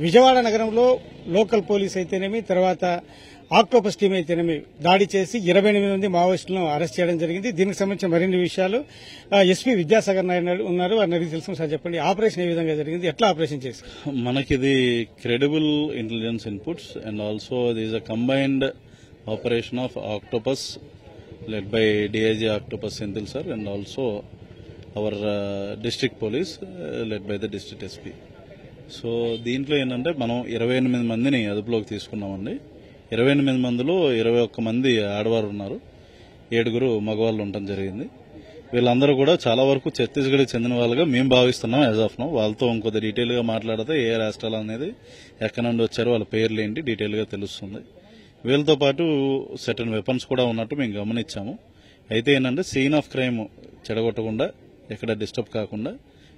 విజయవాడ నగరంలో local police అయితేనేమి, తర్వాత ఆక్టోపస్ టీం అయితేనేమి దాడి చేసి 28 మంది మావోయిస్టులను అరెస్ట్ చేయడం జరిగింది. దీనికి సంబంధించిన మరిన్ని విషయాలు ఎస్పీ విద్యాసాగర్ నాయుడు ఉన్నారు. వారిని అడిగి తెలుసు. సార్ చెప్పండి, ఆపరేషన్ ఏ విధంగా జరిగింది, ఎట్లా ఆపరేషన్ చేశారు? మనకిది credible intelligence inputs and also this a combined operation of Octopus led by DIG Octopus Senthil sir and also our district police led by the district SP. So దీంట్లో ఏంటంటే మనం 28 మందిని అదుపులోకి తీసుకున్నామండి. 28 మందిలో 21 మంది ఆడవారు ఉన్నారు, 7 మగవాళ్ళు ఉండటం జరిగింది. వీళ్ళందరూ కూడా చాలా వరకు ఛత్తీస్గఢ్కి చెందిన వాళ్ళుగా మేము భావిస్తున్నాం యాజ్ ఆఫ్ నౌ. వాళ్ళతో ఇంకొద్ది డీటెయిల్ గా మాట్లాడితే ఏ రాష్ట్రాలు అనేది ఎక్కడి నుండి వచ్చారో వాళ్ళ పేర్లు ఏంటి డీటెయిల్ గా తెలుస్తుంది. వీళ్ళతో పాటు సర్టన్ వెపన్స్ కూడా ఉన్నట్టు మేము గమనించాము. అయితే ఏంటంటే సీన్ ఆఫ్ క్రైమ్ చెడగొట్టకుండా, ఎక్కడ డిస్టర్బ్ కాకుండా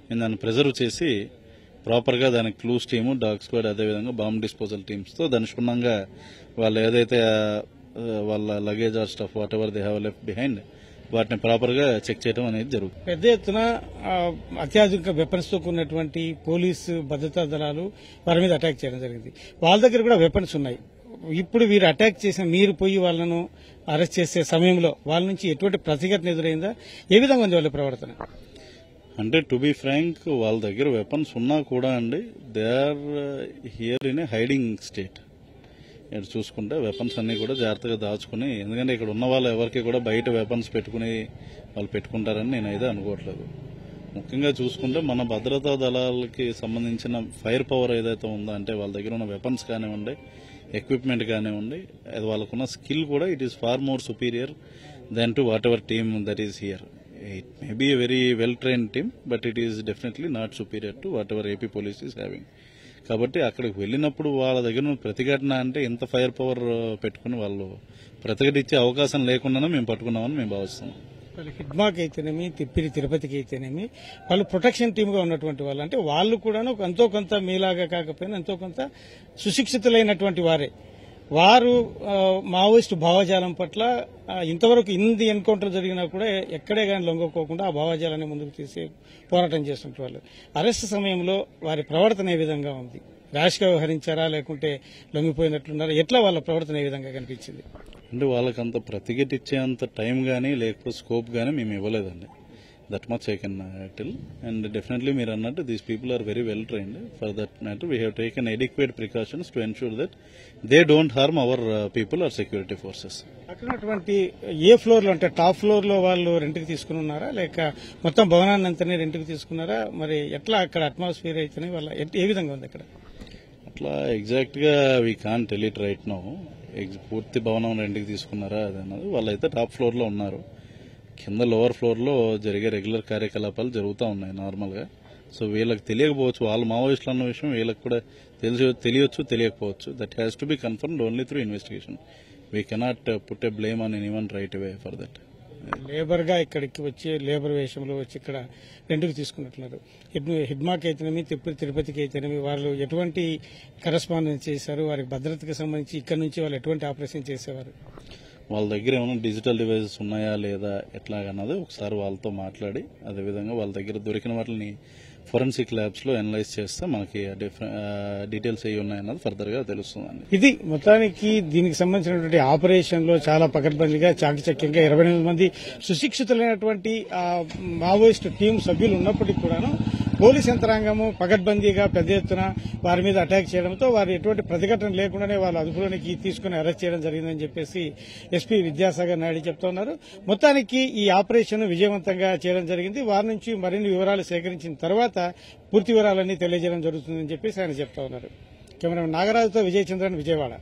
మేము దాన్ని ప్రిజర్వ్ చేసి ప్రాపర్ గా దానికి క్లూస్ టీము, డాగ్ స్క్వాడ్, అదేవిధంగా బాంబ్ డిస్పోజల్ టీమ్స్ తో దాని క్షుణ్ణంగా వాళ్ళు ఏదైతే వాళ్ళ luggage or stuff whatever they have left behind వాటిని ప్రాపర్ గా చెక్ చేయడం అనేది జరుగుతుంది. పెద్ద ఎత్తున అత్యాధునిక వెపన్స్ తో కూడినటువంటి పోలీసు భద్రతా దళాలు వారి మీద అటాక్ చేయడం జరిగింది. వాళ్ళ దగ్గర కూడా వెపన్స్ ఉన్నాయి. ఇప్పుడు వీరు అటాక్ చేసిన మీరు పోయి వాళ్ళను అరెస్ట్ చేసే సమయంలో వాళ్ళ నుంచి ఎటువంటి ప్రతిఘటన ఎదురైందా, ఏ విధంగా ఉంది వాళ్ళ ప్రవర్తన? అంటే టు బి ఫ్రాంక్, వాళ్ళ దగ్గర వెపన్స్ ఉన్నా కూడా అండి, they are here in a hiding state. ఇక్కడ చూసుకుంటే వెపన్స్ అన్ని కూడా జాగ్రత్తగా దాచుకుని, ఎందుకంటే ఇక్కడ ఉన్న వాళ్ళు ఎవరికి కూడా బయట వెపన్స్ పెట్టుకుని వాళ్ళు పెట్టుకుంటారని నేనైతే అనుకోవట్లేదు. ముఖ్యంగా చూసుకుంటే మన భద్రతా దళాలకి సంబంధించిన ఫైర్ పవర్ ఏదైతే ఉందో, అంటే వాళ్ళ దగ్గర ఉన్న వెపన్స్ కానివ్వండి, ఎక్విప్మెంట్ కానివ్వండి, అది వాళ్ళకున్న స్కిల్ కూడా it is far more superior than to whatever team that is here. It may be a very well trained team, but it is definitely not superior to whatever AP police is having. కాబట్టి అక్కడికి వెళ్ళినప్పుడు వాళ్ళ దగ్గర ప్రతిఘటన అంటే ఇంత fire power పెట్టుకుని వాళ్ళు ప్రతిఘటించే అవకాశం లేకుండానే మేము పట్టుకున్నామని మేము భావిస్తున్నాం. హిడ్మాకి అయితేనేమి, తిరుపతికి అయితేనేమి వాళ్ళు ప్రొటెక్షన్ టీమ్ గా ఉన్నటువంటి వాళ్ళు, అంటే వాళ్ళు కూడా ఎంతో కొంత మీలాగా కాకపోయినా ఎంతో కొంత సుశిక్షితులైనటువంటి వారే. వారు మావోయిస్టు భావజాలం పట్ల ఇంతవరకు ఇన్ని ఎన్కౌంటర్ జరిగినా కూడా ఎక్కడే కానీ లొంగకోకుండా ఆ భావజాలాన్ని ముందుకు తీసి పోరాటం చేస్తున్న వాళ్ళు. అరెస్ట్ సమయంలో వారి ప్రవర్తన ఏ విధంగా ఉంది? ర్యాష్ గా వ్యవహరించారా, లేకుంటే లొంగిపోయినట్లున్నారా? ఎట్లా వాళ్ళ ప్రవర్తన ఏ విధంగా కనిపించింది? అంటే వాళ్ళకి అంత ప్రతిఘటించేంత టైం గానీ లేకపోతే స్కోప్ గానీ మేము ఇవ్వలేదండి. That much I can tell. And definitely మీరు అన్నట్టు these people are very well trained. For that matter we have taken adequate precautions to ensure that they don't harm our people or security forces. అక్కడ ఏ floor లో, అంటే top floor లో వాళ్ళు రెంట్కి తీసుకుని ఉన్నారా, లేక మొత్తం భవనాన్ని అంతనే రెంట్కి తీసుకున్నారా? మరి ఎట్లా అక్కడ అట్మాస్ఫియర్ అయితేనే వాళ్ళ ఏ విధంగా ఉంది అక్కడ? అట్లా ఎగ్జాక్ట్ గా we can't tell it right now. పూర్తి భవనం రెంట్కి తీసుకున్నారా అదన్నది. వాళ్ళైతే టాప్ ఫ్లోర్ లో ఉన్నారు. కింద లోవర్ ఫ్లోర్ లో జరిగే రెగ్యులర్ కార్యకలాపాలు జరుగుతూ ఉన్నాయి నార్మల్ గా. సో వీళ్ళకి తెలియకపోవచ్చు, వాళ్ళ మావోయిస్టులు అన్న విషయం వీళ్ళకి కూడా తెలియచ్చు, తెలియకపోవచ్చు. That has to be confirmed only through investigation. We cannot put a blame on anyone right away for that. Labour గా ఇక్కడికి వచ్చి లేబర్ వేషంలో వచ్చి ఇక్కడ రెంట్కి తీసుకున్నట్లున్నారు. హిడ్మాకి అయితేనేమి, తిరుపతికి అయితేనేమి వాళ్ళు ఎటువంటి కరెస్పాండెన్స్ చేశారు? వారికి భద్రతకు సంబంధించి ఇక్కడ నుంచి వాళ్ళు ఎటువంటి ఆపరేషన్ చేసేవారు? వాళ్ళ దగ్గర ఏమైనా డిజిటల్ డివైసెస్ ఉన్నాయా లేదా ఎట్లాగన్నది ఒకసారి వాళ్ళతో మాట్లాడి, అదేవిధంగా వాళ్ళ దగ్గర దొరికిన వాటిని ఫోరెన్సిక్ ల్యాబ్స్ లో అనలైజ్ చేస్తే మనకి డీటెయిల్స్ అయ్యి ఉన్నాయన్నది ఫర్దర్ గా తెలుస్తుందండి. ఇది మొత్తానికి దీనికి సంబంధించినటువంటి ఆపరేషన్ లో చాలా పకడ్బందీగా, చాకచక్యంగా 28 మంది సుశిక్షితులైనటువంటి మావోయిస్టు టీం సభ్యులు ఉన్నప్పటికీ కూడాను పోలీస్ యంత్రాంగము పకడ్బందీగా పెద్ద ఎత్తున వారి మీద అటాక్ చేయడంతో వారు ఎటువంటి ప్రతిఘటన లేకుండానే వాళ్ళు అదుపులోనికి తీసుకుని అరెస్ట్ చేయడం జరిగిందని చెప్పేసి ఎస్పీ విద్యాసాగర్ నాయుడు చెప్తా ఉన్నారు. మొత్తానికి ఈ ఆపరేషన్ విజయవంతంగా చేయడం జరిగింది. వారి నుంచి మరిన్ని వివరాలు సేకరించిన తర్వాత పూర్తి వివరాలన్నీ తెలియజేయడం జరుగుతుందని చెప్పేసి ఆయన చెప్తా ఉన్నారు. కెమెరామెన్ నాగరాజుతో విజయచంద్రన్, విజయవాడ.